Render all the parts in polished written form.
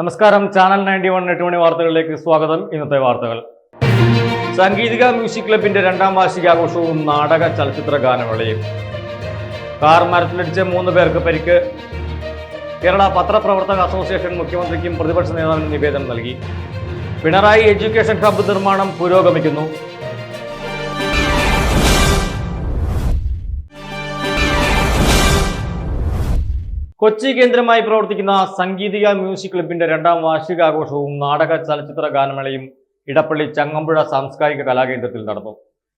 നമസ്കാരം. ചാനൽ 91 8 മണി വാർത്തകളിലേക്ക് സ്വാഗതം. ഇന്നത്തെ വാർത്തകൾ. സംഗീതിക മ്യൂസിക് ക്ലബിന്റെ രണ്ടാം വാർഷികാഘോഷവും നാടക ചലച്ചിത്ര ഗാനമേളയും. കാർ മരത്തിലിടിച്ച് 3 പേർക്ക് പരിക്ക്. കേരള പത്രപ്രവർത്തക അസോസിയേഷൻ മുഖ്യമന്ത്രിക്കും പ്രതിപക്ഷ നേതാവിനും നിവേദനം നൽകി. പിണറായി എഡ്യൂക്കേഷൻ ഹബ്ബ് നിർമ്മാണം പുരോഗമിക്കുന്നു. കൊച്ചി കേന്ദ്രമായി പ്രവർത്തിക്കുന്ന സംഗീതിക മ്യൂസിക് ക്ലബിന്റെ രണ്ടാം വാർഷികാഘോഷവും നാടക ചലച്ചിത്ര ഗാനമേളയും ഇടപ്പള്ളി ചങ്ങമ്പുഴ സാംസ്കാരിക കലാകേന്ദ്രത്തിൽ നടന്നു.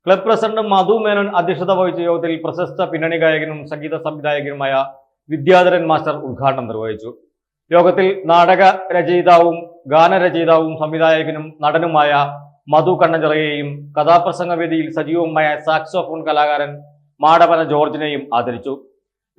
ക്ലബ് പ്രസിഡന്റ് മധു മേനോൻ അധ്യക്ഷത വഹിച്ച യോഗത്തിൽ പ്രശസ്ത പിന്നണി ഗായകനും സംഗീത സംവിധായകനുമായ വിദ്യാധരൻ മാസ്റ്റർ ഉദ്ഘാടനം നിർവഹിച്ചു. യോഗത്തിൽ നാടക രചയിതാവും ഗാനരചയിതാവും സംവിധായകനും നടനുമായ മധു കണ്ണഞ്ചിറയെയും കഥാപ്രസംഗവേദിയിൽ സജീവമായ സാക്സോഫോൺ കലാകാരൻ മാടവന ജോർജിനെയും ആദരിച്ചു.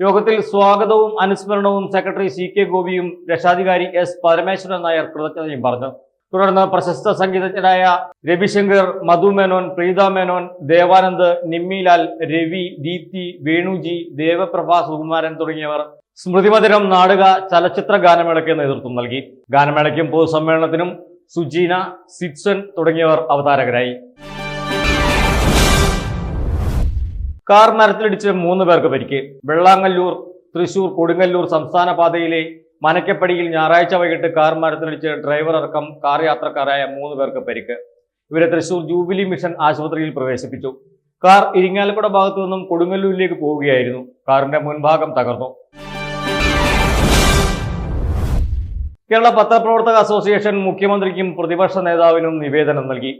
യോഗത്തിൽ സ്വാഗതവും അനുസ്മരണവും സെക്രട്ടറി CK ഗോപിയും രക്ഷാധികാരി S പരമേശ്വരൻ നായർ കൃതജ്ഞതയും പറഞ്ഞു. തുടർന്ന് പ്രശസ്ത സംഗീതജ്ഞരായ രവിശങ്കർ, മധു മേനോൻ, പ്രീത മേനോൻ, ദേവാനന്ദ്, നിമ്മിലാൽ, രവി, ദീപ്തി, വേണുജി, ദേവപ്രഭ, സുകുമാരൻ തുടങ്ങിയവർ സ്മൃതിമധുരം നാടക ചലച്ചിത്ര ഗാനമേളയ്ക്ക് നേതൃത്വം നൽകി. ഗാനമേളയ്ക്കും പൊതുസമ്മേളനത്തിനും സുജീന, സിറ്റ്സൺ തുടങ്ങിയവർ അവതാരകരായി. കാർ മരത്തിലിടിച്ച് 3 പേർക്ക് പരിക്ക്. വെള്ളാങ്ങല്ലൂർ തൃശൂർ കൊടുങ്ങല്ലൂർ സംസ്ഥാന പാതയിലെ മനക്കപ്പടിയിൽ ഞായറാഴ്ച വൈകിട്ട് കാർ മരത്തിലിടിച്ച് ഡ്രൈവർ അടക്കം കാർ യാത്രക്കാരായ 3 പേർക്ക് പരിക്ക്. ഇവരെ തൃശൂർ ജൂബിലി മിഷൻ ആശുപത്രിയിൽ പ്രവേശിപ്പിച്ചു. കാർ ഇരിങ്ങാലക്കുട ഭാഗത്തു നിന്നും കൊടുങ്ങല്ലൂരിലേക്ക് പോവുകയായിരുന്നു. കാറിന്റെ മുൻഭാഗം തകർന്നു. കേരള പത്രപ്രവർത്തക അസോസിയേഷൻ മുഖ്യമന്ത്രിക്കും പ്രതിപക്ഷ നേതാവിനും നിവേദനം നൽകി.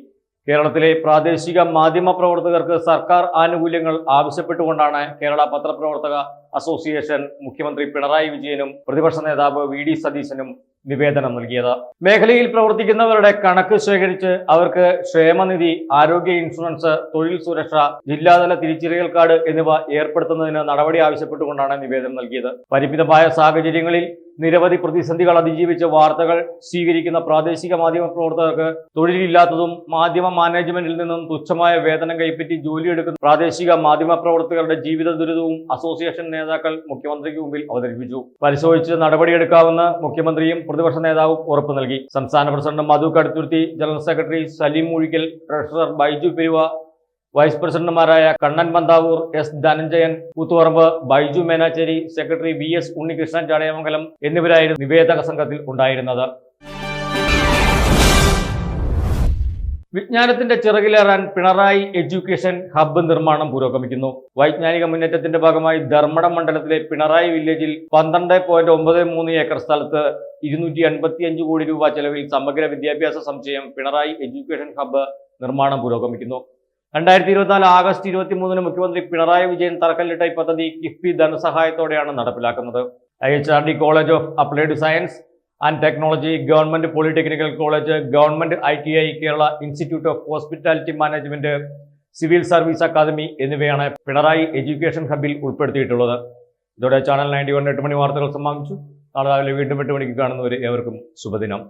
കേരളത്തിലെ പ്രാദേശിക മാധ്യമ പ്രവർത്തകർക്ക് സർക്കാർ ആനുകൂല്യങ്ങൾ ആവശ്യപ്പെട്ടുകൊണ്ടാണ് കേരള പത്രപ്രവർത്തക അസോസിയേഷൻ മുഖ്യമന്ത്രി പിണറായി വിജയനും പ്രതിപക്ഷ നേതാവ് VD സതീശനും നിവേദനം നൽകിയത്. മേഖലയിൽ പ്രവർത്തിക്കുന്നവരുടെ കണക്ക് ശേഖരിച്ച് അവർക്ക് ക്ഷേമനിധി, ആരോഗ്യ ഇൻഷുറൻസ്, തൊഴിൽ സുരക്ഷ, ജില്ലാതല തിരിച്ചറിയൽ കാർഡ് എന്നിവ ഏർപ്പെടുത്തുന്നതിന് നടപടി ആവശ്യപ്പെട്ടുകൊണ്ടാണ് നിവേദനം നൽകിയത്. പരിമിതമായ സാഹചര്യങ്ങളിൽ നിരവധി പ്രതിസന്ധികൾ അതിജീവിച്ച് വാർത്തകൾ സ്വീകരിക്കുന്ന പ്രാദേശിക മാധ്യമ പ്രവർത്തകർക്ക് തൊഴിലില്ലാത്തതും മാധ്യമ മാനേജ്മെന്റിൽ നിന്നും തുച്ഛമായ വേതനം കൈപ്പറ്റി ജോലിയെടുക്കുന്ന പ്രാദേശിക മാധ്യമ പ്രവർത്തകരുടെ ജീവിത ദുരിതവും അസോസിയേഷൻ നേതാക്കൾ മുഖ്യമന്ത്രിക്ക് മുമ്പിൽ അവതരിപ്പിച്ചു. പരിശോധിച്ച് നടപടിയെടുക്കാമെന്ന് മുഖ്യമന്ത്രിയും പ്രതിപക്ഷ നേതാവും ഉറപ്പു നൽകി. സംസ്ഥാന president Madhu Kaduthuruthy, general secretary Saleem Moozhikkal, treasurer Baiju Peruva, vice പ്രസിഡന്റുമാരായ Kannan Panthavoor, S Dhananjayan Koothuparamba, Baiju Menachery, secretary VS Unnikrishnan Chadayamangalam എന്നിവരായിരുന്നു നിവേദക സംഘത്തിൽ ഉണ്ടായിരുന്നത്. വിജ്ഞാനത്തിന്റെ ചിറകിലേറാൻ പിണറായി എഡ്യൂക്കേഷൻ ഹബ്ബ് നിർമ്മാണം പുരോഗമിക്കുന്നു. വൈജ്ഞാനിക മുന്നേറ്റത്തിന്റെ ഭാഗമായി ധർമ്മടം മണ്ഡലത്തിലെ പിണറായി വില്ലേജിൽ 12.93 ഏക്കർ സ്ഥലത്ത് 285 കോടി രൂപ ചെലവിൽ സമഗ്ര വിദ്യാഭ്യാസ സമുച്ചയം പിണറായി എഡ്യൂക്കേഷൻ ഹബ്ബ് നിർമ്മാണം പുരോഗമിക്കുന്നു. 2024 ആഗസ്റ്റ് 23 മുഖ്യമന്ത്രി പിണറായി വിജയൻ തറക്കല്ലിട്ട ഈ പദ്ധതി കിഫ്ബി ധനസഹായത്തോടെയാണ് നടപ്പിലാക്കുന്നത്. IHRD college of applied science and technology, government polytechnical college, government ITI, Kerala institute of hospitality management, civil service academy എന്നിവയാണ് പിണറായി എഡ്യൂക്കേഷൻ ഹബ്ബിൽ ഉൾപ്പെടുത്തിയിട്ടുള്ളത്. ഇതോടെ ചാനൽ 91 8 മണി വാർത്തകൾ സമാപിച്ചു. നാളെ രാവിലെ വീണ്ടും 8 മണിക്ക് കാണുന്നവരെ ഏവർക്കും ശുഭദിനം.